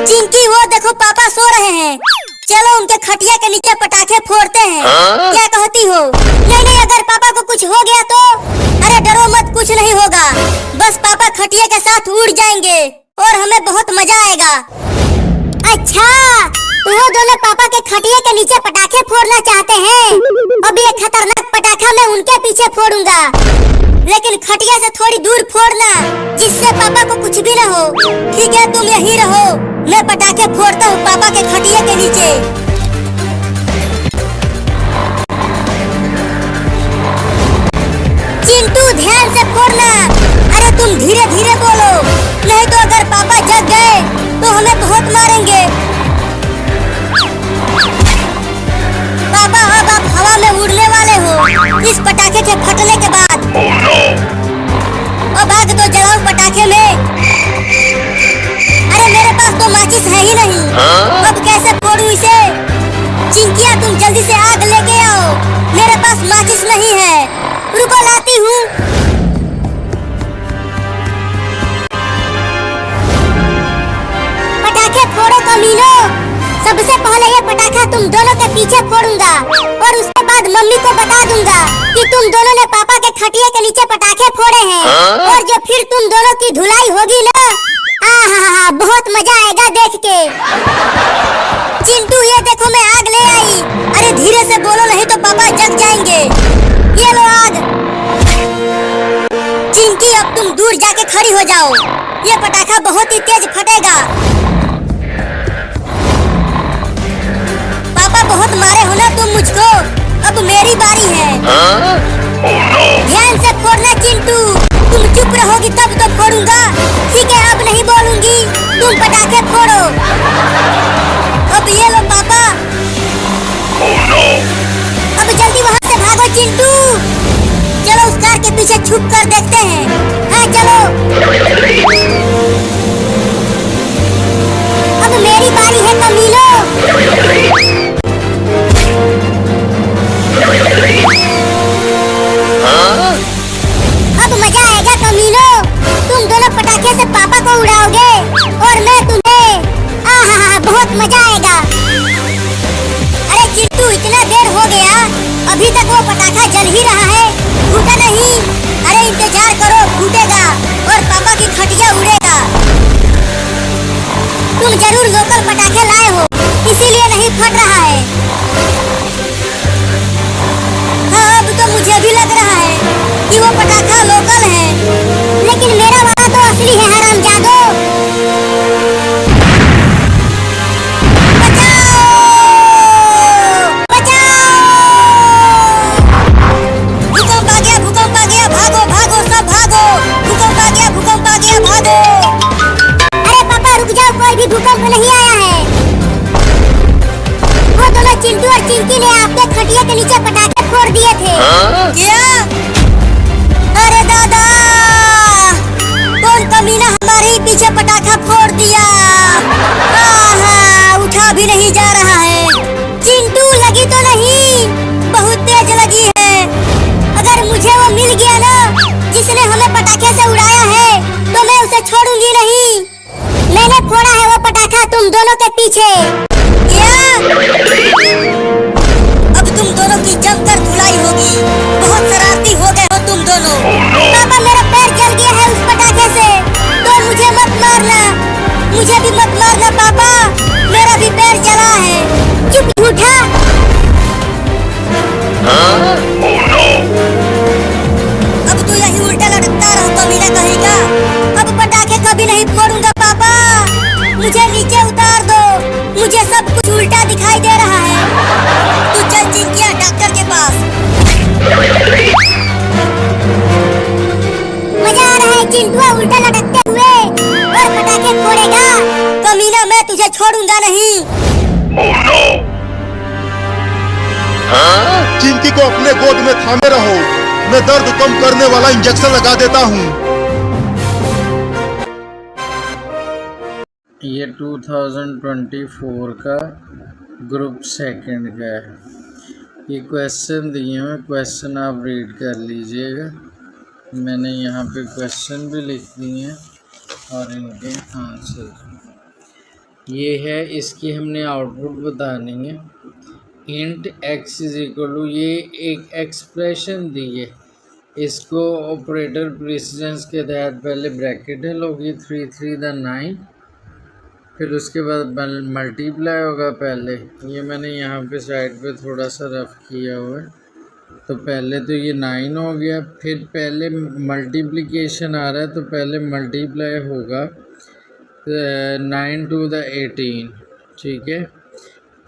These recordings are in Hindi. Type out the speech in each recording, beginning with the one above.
चिंकी वो देखो पापा सो रहे हैं, चलो उनके खटिया के नीचे पटाखे फोड़ते हैं। क्या कहती हो? नहीं नहीं, अगर पापा को कुछ हो गया तो? अरे डरो मत, कुछ नहीं होगा, बस पापा खटिया के साथ उड़ जाएंगे और हमें बहुत मजा आएगा। अच्छा, तो वो दोनों पापा के खटिया के नीचे पटाखे फोड़ना चाहते हैं। अब ये खतरनाक पटाखा मैं उनके पीछे फोड़ूंगा, लेकिन खटिया से थोड़ी दूर फोड़ना, जिससे पापा को कुछ भी न हो। ठीक है, तुम यहीं रहो, मैं पटाखे फोड़ता हूँ पापा के खटिया के नीचे। चिंटू ध्यान से फोड़ना। अरे तुम धीरे धीरे बोलो, नहीं तो अगर पापा जग गए तो हमें बहुत मारेंगे। पापा अब आप हवा में उड़ने वाले हो इस पटाखे के फटने के बाद। अब आग तो जलाओ पटाखे में। अरे मेरे पास तो माचिस है ही नहीं, अब कैसे फोड़ूं इसे? चिंकिया तुम जल्दी से आग लेके आओ, मेरे पास माचिस नहीं है। रुको लाती हूँ। पटाखे फोड़ो कमीनो। सबसे पहले ये पटाखा तुम दोनों के पीछे फोड़ूंगा और उसके बाद मम्मी को बता दूंगा कि तुम दोनों ने पापा के खटिया के नीचे पटाखे फोड़े हैं। और जो फिर तुम दोनों की धुलाई होगी ना, आहा बहुत मजा आएगा देख के। चिंटू ये देखो मैं आग ले आई। अरे धीरे से बोलो, नहीं तो पापा जग जाएंगे। ये लो आग। चिंकी अब तुम दूर जाके खड़ी हो जाओ, ये पटाखा बहुत ही तेज फटेगा। पापा बहुत मारे हो ना तुम मुझको, अब मेरी बारी है। ध्यान से फोड़ना चिंटू, तुम चुप रहोगी तब तो फोड़ूंगा। ठीक है, अब नहीं बोलूंगी, तुम पटाखे फोड़ो। अब ये लो पापा। अब जल्दी वहाँ से भागो चिंटू। चलो उस कार के पीछे छुप कर देखते हैं। हाँ चलो। अब मेरी बारी है कमीनो। अब मजा आएगा कमीनो, तुम दोनों पटाखे से पापा को उड़ाओगे और मैं तुम्हें। आहा बहुत मजा आएगा। अरे चिट्टू इतना देर हो गया, अभी तक वो पटाखा जल ही रहा है, फूटा नहीं। अरे इंतजार करो, फूटेगा और पापा की खटिया उड़ेगा। तुम जरूर लोकल पटाखे लाए हो, इसीलिए नहीं फट रहा है। हाँ अब तो मुझे भी लग रहा है कि वो पटाखा लोकल है, लेकिन मेरा वाला तो असली है हरामजादो। बचाओ बचाओ। भूकंप आ गया, भूकंप आ गया, भागो भागो सब भागो। भूकंप आ गया, भूकंप आ गया, भागो। अरे पापा रुक जाओ, कोई भी भूकंप नहीं आया है। वो दोनों चिंटू और चिंकी ने आपके खटिया के नीचे पटाखे फोड़ दिए थे। क्या? अरे दादा, कौन कमीना हमारे ही पीछे पटाखा फोड़ दिया। आहा उठा भी नहीं जा रहा है। चिंटू लगी तो नहीं? बहुत तेज लगी है। अगर मुझे वो मिल गया ना जिसने हमें पटाखे से उड़ाया है, तो मैं उसे छोड़ूंगी नहीं। मैंने फोड़ा है वो पटाखा तुम दोनों के पीछे। अब तुम दोनों की जमकर धुलाई होगी, बहुत शरारती हो गए हो तुम दोनों। पापा मेरा पैर जल गया है उस पटाखे से, तो मुझे मत मारना, मुझे भी मत मारना पापा, मेरा भी पैर जला है। चुप झूठा। अब तू यही उल्टा लटकता रहो कमीना कहेगा। अब पटाखे कभी नहीं फोड़ूंगा पापा, मुझे नीचे उतार दो, मुझे सब कुछ उल्टा दिखाई दे रहा है। तू चल चिंकिया डॉक्टर के पास। मजा आ रहा है चिंटुआ उल्टा लटकते हुए और पटाखे फोड़ेगा। कमीना मैं तुझे छोड़ूंगा नहीं। चिंकी को अपने गोद में थामे रहो, मैं दर्द कम करने वाला इंजेक्शन लगा देता हूँ। ये 2024 का ग्रुप सेकंड का है। ये क्वेश्चन दिए हुए, क्वेश्चन आप रीड कर लीजिएगा। मैंने यहाँ पे क्वेश्चन भी लिख दिए हैं और इनके आंसर। ये है, इसकी हमने आउटपुट बतानी है। Int x is equal to, ये एक एक्सप्रेशन दी है, इसको ऑपरेटर प्रेसिडेंस के तहत पहले ब्रैकेट हिल होगी 3 3 9, फिर उसके बाद मल्टीप्लाई होगा पहले। ये मैंने यहाँ पे साइड पे थोड़ा सा रफ किया हुआ है। तो पहले तो ये 9 हो गया, फिर पहले मल्टीप्लिकेशन आ रहा है तो पहले मल्टीप्लाई होगा 9 टू द 18, ठीक है।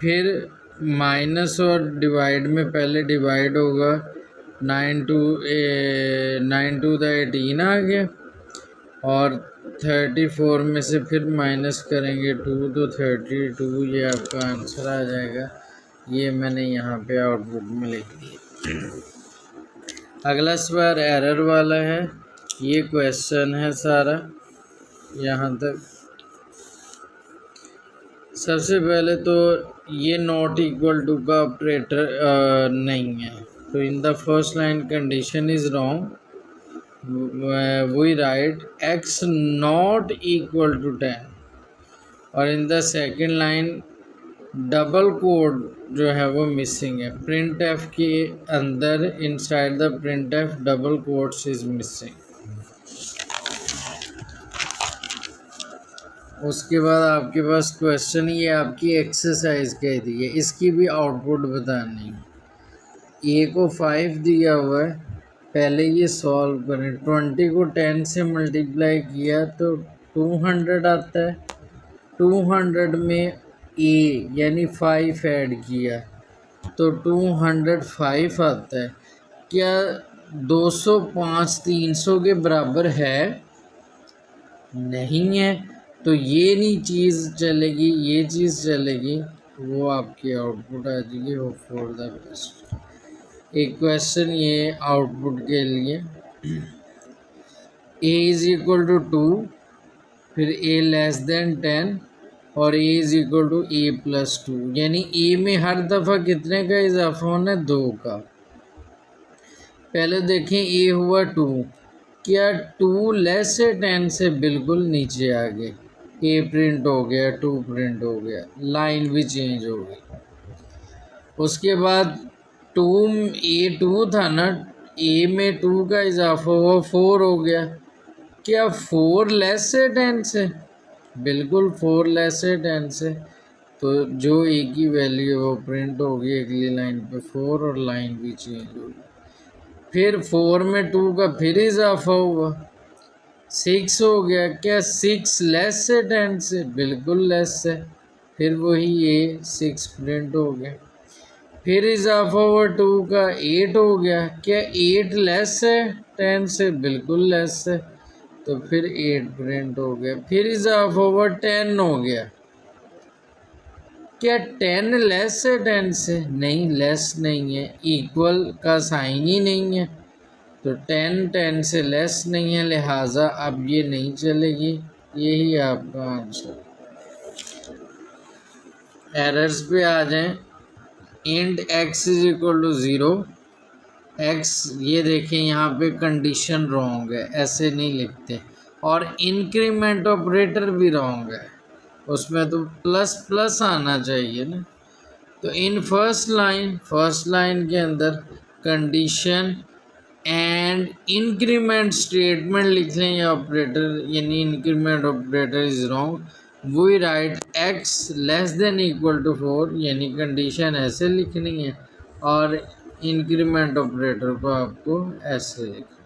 फिर माइनस और डिवाइड में पहले डिवाइड होगा 9 टू द 18 आ गया, और 34 में से फिर माइनस करेंगे 2 तो 32, ये आपका आंसर आ जाएगा। ये मैंने यहाँ पे आउटपुट में लिख दिया। अगला सवाल एरर वाला है, ये क्वेश्चन है सारा यहाँ तक। सबसे पहले तो ये नॉट इक्वल टू का ऑपरेटर नहीं है, तो in the first line condition is wrong, we write x not equal to 10, और in the second line double quote जो है वो मिसिंग है। प्रिंट एफ के अंदर inside the print f double quotes is missing. उसके बाद आपके पास क्वेश्चन, ये आपकी एक्सरसाइज कह दी है, इसकी भी आउटपुट बतानी है। ए को 5 दिया हुआ है, पहले ये सॉल्व करें। 20 को 10 से मल्टीप्लाई किया तो 200 आता है, 200 में ए यानी 5 ऐड किया तो 205 आता है। क्या 205 300 के बराबर है? नहीं है, तो ये नहीं चीज़ चलेगी, ये चीज़ चलेगी, वो आपकी आउटपुट आ जाएगी। वो फॉर द बेस्ट। एक क्वेश्चन ये आउटपुट के लिए, a इज इक्वल टू 2, फिर a लेस देन 10 और a is equal to a plus 2, यानी a में हर दफ़ा कितने का इजाफा होना है? 2 का। पहले देखें a हुआ 2, क्या 2 लेस से 10 से बिल्कुल नीचे आ गए, a प्रिंट हो गया, 2 प्रिंट हो गया, लाइन भी चेंज हो गई। उसके बाद 2 था ना, a में 2 का इजाफा हुआ 4 हो गया, क्या 4 लेस से 10 से? बिल्कुल 4 लेस से 10 से, तो जो a की वैल्यू है वो प्रिंट होगी अगली लाइन पे 4, और लाइन भी चेंज होगी। फिर 4 में 2 का फिर इजाफा हुआ 6 हो गया, क्या 6 लेस से 10 से? बिल्कुल लेस से, फिर वही a 6 प्रिंट हो गया। फिर इजाफा हुआ 2 का 8 हो गया, क्या 8 लेस है 10 से? बिल्कुल लेस है, तो फिर 8 प्रिंट हो गया। फिर इजाफा हुआ 10 हो गया, क्या 10 लेस है 10 से? नहीं, लेस नहीं है, इक्वल का साइन ही नहीं है, तो 10 से लेस नहीं है, लिहाजा अब ये नहीं चलेगी। यही आपका आंसर। एरर्स पे आ जाएं। Int x is equal to 0, x ये देखें यहाँ पे कंडीशन रॉन्ग है, ऐसे नहीं लिखते, और इंक्रीमेंट ऑपरेटर भी रॉन्ग है, उसमें तो प्लस प्लस आना चाहिए ना। तो इन फर्स्ट लाइन के अंदर कंडीशन एंड इंक्रीमेंट स्टेटमेंट लिख लें, या ऑपरेटर यानी increment operator is wrong, we write x less than equal to 4, यानी कंडीशन ऐसे लिखनी है और इंक्रीमेंट ऑपरेटर को आपको ऐसे लिखना है।